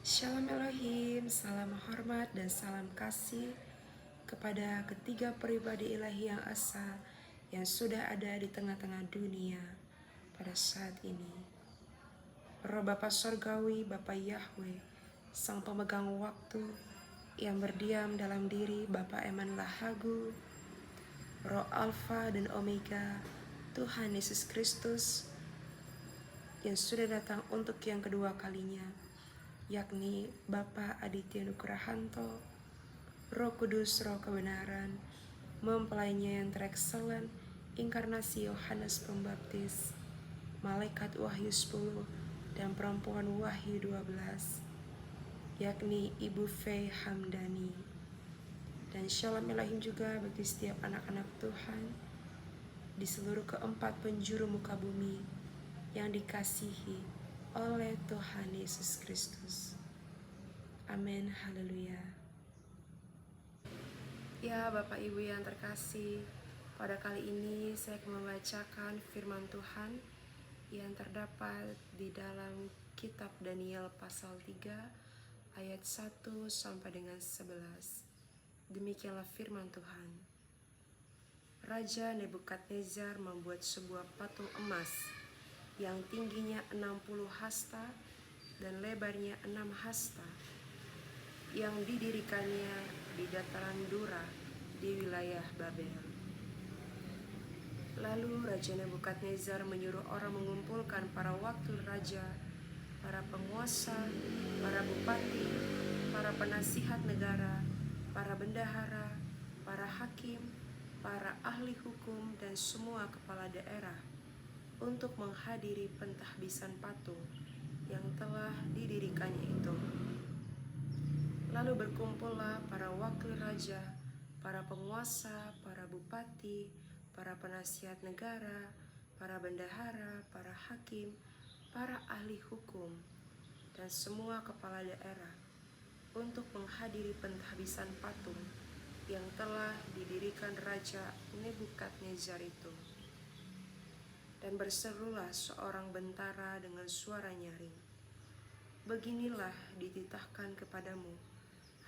Shalom Elohim, salam hormat dan salam kasih kepada ketiga pribadi ilahi yang esa yang sudah ada di tengah-tengah dunia pada saat ini. Roh Bapa Sorgawi, Bapa Yahweh, Sang Pemegang Waktu yang berdiam dalam diri Bapa Eman Lahagu, Roh Alfa dan Omega, Tuhan Yesus Kristus yang sudah datang untuk yang kedua kalinya, yakni Bapa Aditya Nugrahanto, Roh Kudus, Roh Kebenaran, mempelainya yang terexcellent, inkarnasi Yohanes Pembaptis, Malaikat Wahyu 10 dan Perempuan Wahyu 12, yakni Ibu Fei Hamdani. Dan Shalom Elohim juga bagi setiap anak-anak Tuhan di seluruh keempat penjuru muka bumi yang dikasihi oleh Tuhan Yesus Kristus. Amin, haleluya. Ya Bapak Ibu yang terkasih, pada kali ini saya akan membacakan firman Tuhan yang terdapat di dalam kitab Daniel pasal 3 ayat 1 sampai dengan 11. Demikianlah firman Tuhan. Raja Nebukadnezar membuat sebuah patung emas yang tingginya 60 hasta dan lebarnya 6 hasta, yang didirikannya di dataran Dura di wilayah Babel. Lalu Raja Nebukadnezar menyuruh orang mengumpulkan para wakil raja, para penguasa, para bupati, para penasihat negara, para bendahara, para hakim, para ahli hukum, dan semua kepala daerah untuk menghadiri pentahbisan patung yang telah didirikannya itu. Lalu berkumpullah para wakil raja, para penguasa, para bupati, para penasihat negara, para bendahara, para hakim, para ahli hukum, dan semua kepala daerah untuk menghadiri pentahbisan patung yang telah didirikan Raja Nebukadnezar itu. Dan berserulah seorang bentara dengan suara nyaring, "Beginilah dititahkan kepadamu,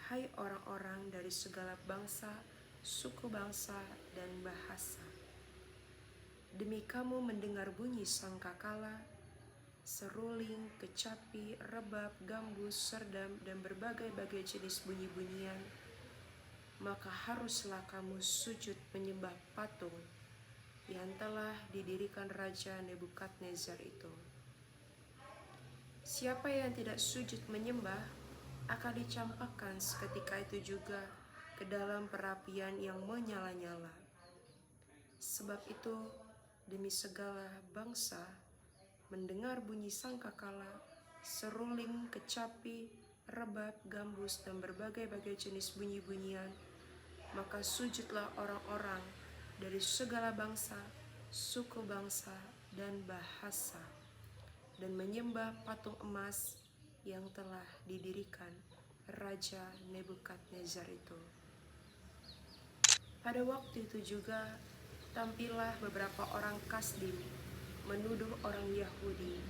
hai orang-orang dari segala bangsa, suku bangsa, dan bahasa. Demi kamu mendengar bunyi sangkakala, seruling, kecapi, rebab, gambus, serdam, dan berbagai-bagai jenis bunyi-bunyian, maka haruslah kamu sujud menyembah patung yang telah didirikan Raja Nebukadnezar itu. Siapa yang tidak sujud menyembah akan dicampakkan seketika itu juga ke dalam perapian yang menyala-nyala. Sebab itu, demi segala bangsa mendengar bunyi sangkakala, seruling, kecapi, rebab, gambus, dan berbagai-bagai jenis bunyi-bunyian, maka sujudlah orang-orang dari segala bangsa, suku bangsa, dan bahasa, dan menyembah patung emas yang telah didirikan Raja Nebukadnezar itu. Pada waktu itu juga tampillah beberapa orang Kasdim menuduh orang Yahudi.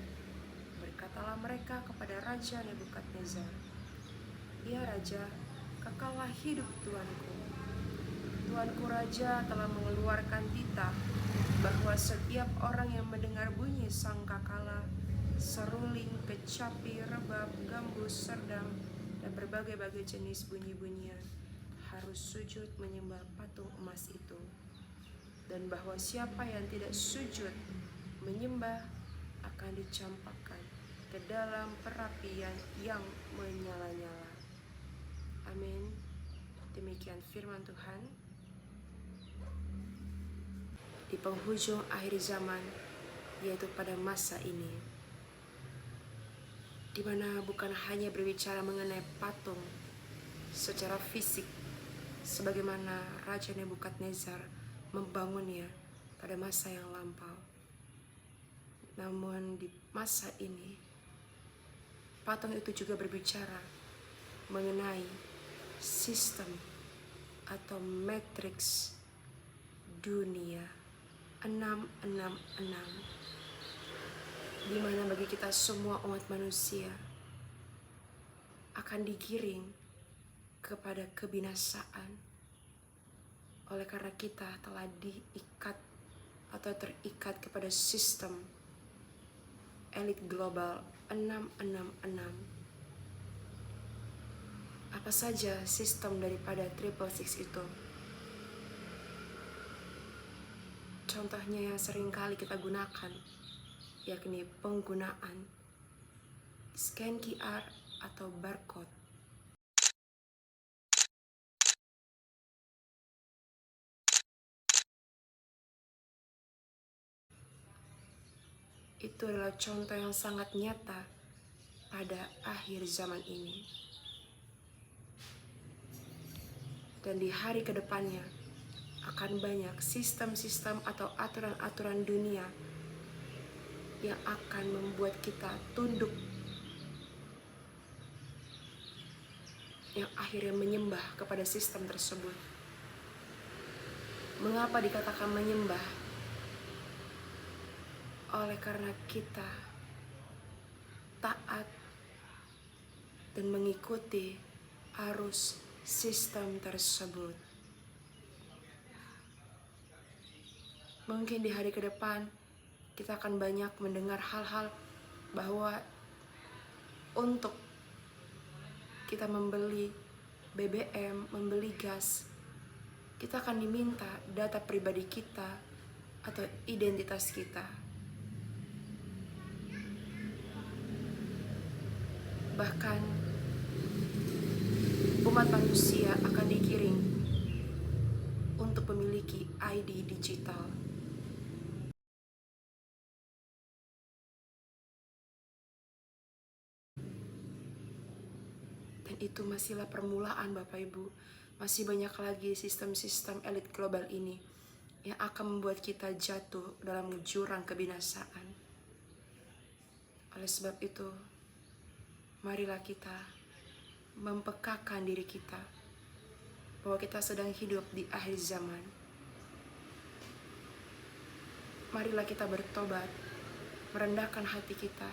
Berkatalah mereka kepada Raja Nebukadnezar, "Ya Raja, kekallah hidup Tuanku. Tuanku Raja telah mengeluarkan titah bahwa setiap orang yang mendengar bunyi sangkakala, seruling, kecapi, rebab, gambus, serdam, dan berbagai-bagai jenis bunyi-bunyian harus sujud menyembah patung emas itu. Dan bahwa siapa yang tidak sujud menyembah akan dicampakkan ke dalam perapian yang menyala-nyala." Amin. Demikian firman Tuhan. Di penghujung akhir zaman, yaitu pada masa ini, di mana bukan hanya berbicara mengenai patung secara fisik, sebagaimana Raja Nebukadnezar membangunnya pada masa yang lampau. Namun di masa ini, patung itu juga berbicara mengenai sistem atau matriks dunia 666, di mana bagi kita semua umat manusia akan digiring kepada kebinasaan oleh karena kita telah diikat atau terikat kepada sistem elit global 666. Apa saja sistem daripada 666 itu? Contohnya yang sering kali kita gunakan, yakni penggunaan scan QR atau barcode. Itu adalah contoh yang sangat nyata pada akhir zaman ini. Dan di hari kedepannya akan banyak sistem-sistem atau aturan-aturan dunia yang akan membuat kita tunduk, yang akhirnya menyembah kepada sistem tersebut. Mengapa dikatakan menyembah? Oleh karena kita taat dan mengikuti arus sistem tersebut. Mungkin di hari ke depan kita akan banyak mendengar hal-hal bahwa untuk kita membeli BBM, membeli gas, kita akan diminta data pribadi kita atau identitas kita. Bahkan umat manusia akan digiring untuk memiliki ID digital. Dan itu masihlah permulaan, Bapak Ibu. Masih banyak lagi sistem-sistem elit global ini yang akan membuat kita jatuh dalam jurang kebinasaan. Oleh sebab itu, marilah kita mempekakan diri kita bahwa kita sedang hidup di akhir zaman. Marilah kita bertobat, merendahkan hati kita,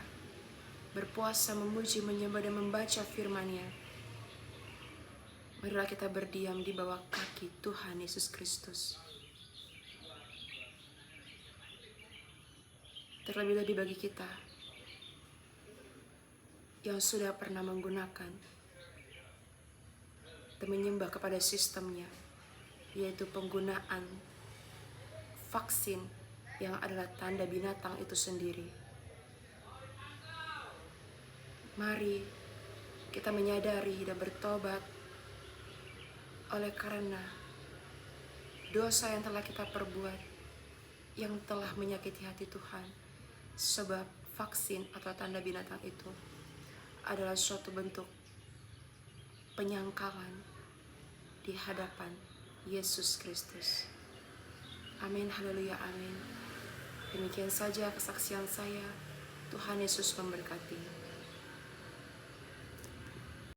berpuasa, memuji, menyembah, dan membaca firman-Nya. Marilah kita berdiam di bawah kaki Tuhan Yesus Kristus. Terlebih-lebih bagi kita yang sudah pernah menggunakan dan menyembah kepada sistemnya, yaitu penggunaan vaksin yang adalah tanda binatang itu sendiri. Mari kita menyadari dan bertobat oleh karena dosa yang telah kita perbuat, yang telah menyakiti hati Tuhan. Sebab vaksin atau tanda binatang itu adalah suatu bentuk penyangkalan di hadapan Yesus Kristus. Amin, haleluya, amin. Demikian saja kesaksian saya. Tuhan Yesus memberkati.